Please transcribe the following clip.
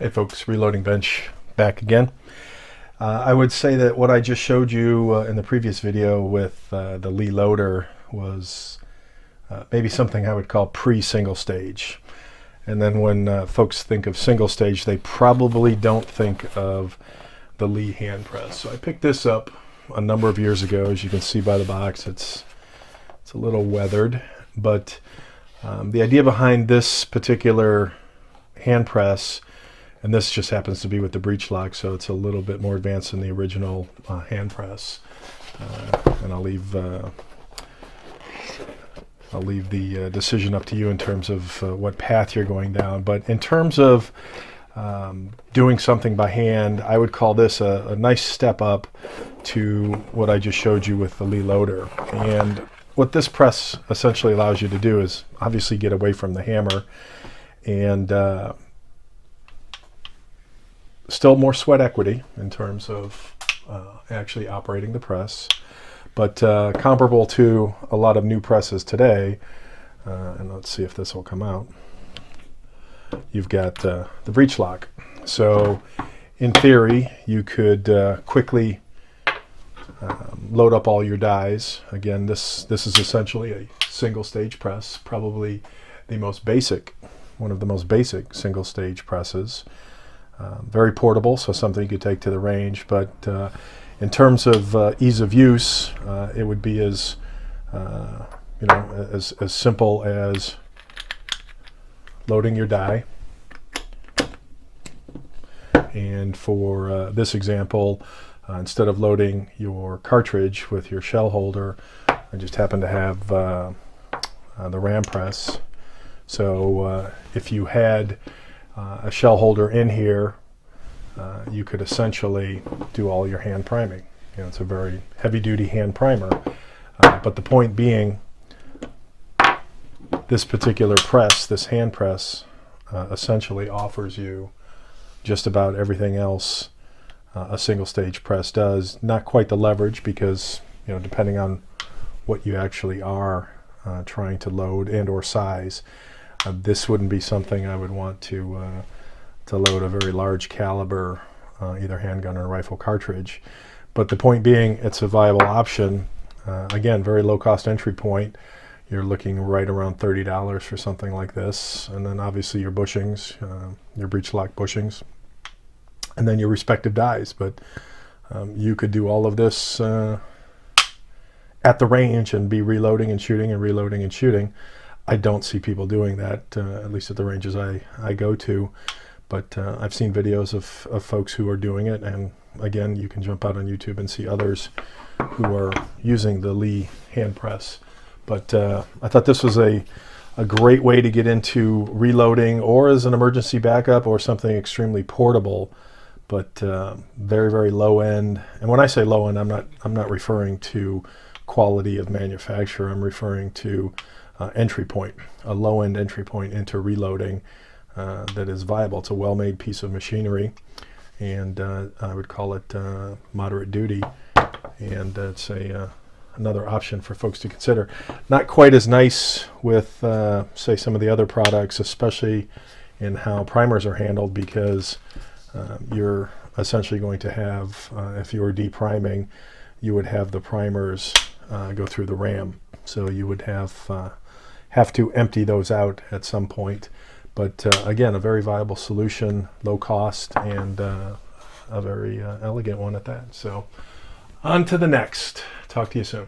Hey folks, Reloading Bench back again. I would say that what I just showed you in the previous video with the Lee loader was maybe something I would call pre-single stage. And then when folks think of single stage, they probably don't think of the Lee hand press. So I picked this up a number of years ago. As you can see by the box, it's a little weathered, but the idea behind this particular hand press, and this just happens to be with the breech lock, so it's a little bit more advanced than the original hand press. And I'll leave the decision up to you in terms of what path you're going down. But in terms of doing something by hand, I would call this a nice step up to what I just showed you with the Lee loader. And what this press essentially allows you to do is obviously get away from the hammer and still more sweat equity in terms of actually operating the press, but comparable to a lot of new presses today. And let's see if this will come out. You've got the breech lock. So in theory, you could quickly load up all your dies. Again, this is essentially a single stage press, probably the most basic, one of the most basic single stage presses. Very portable, so something you could take to the range, but in terms of ease of use, it would be as as simple as loading your die. And for this example, instead of loading your cartridge with your shell holder, I just happen to have the ram press. So if you had a shell holder in here, you could essentially do all your hand priming. You know, it's a very heavy-duty hand primer. But the point being, this particular press, this hand press, essentially offers you just about everything else a single-stage press does. Not quite the leverage, because depending on what you actually are trying to load and/or size. This wouldn't be something I would want to load a very large caliber, either handgun or rifle cartridge. But the point being, it's a viable option. Again, very low cost entry point. You're looking right around $30 for something like this. And then obviously your bushings, your breech lock bushings, and then your respective dies. But you could do all of this at the range and be reloading and shooting and reloading and shooting. I don't see people doing that, at least at the ranges I go to, but I've seen videos of folks who are doing it, and again, you can jump out on YouTube and see others who are using the Lee hand press. But I thought this was a great way to get into reloading, or as an emergency backup, or something extremely portable, but very, very low end. And when I say low end, I'm not referring to quality of manufacture. I'm referring to entry point, a low-end entry point into reloading that is viable. It's a well-made piece of machinery, and I would call it moderate duty, and it's another option for folks to consider. Not quite as nice with say some of the other products, especially in how primers are handled, because you're essentially going to have, if you were depriming, you would have the primers go through the ram, so you would have to empty those out at some point. But again, a very viable solution, low cost, and a very elegant one at that. So on to the next. Talk to you soon.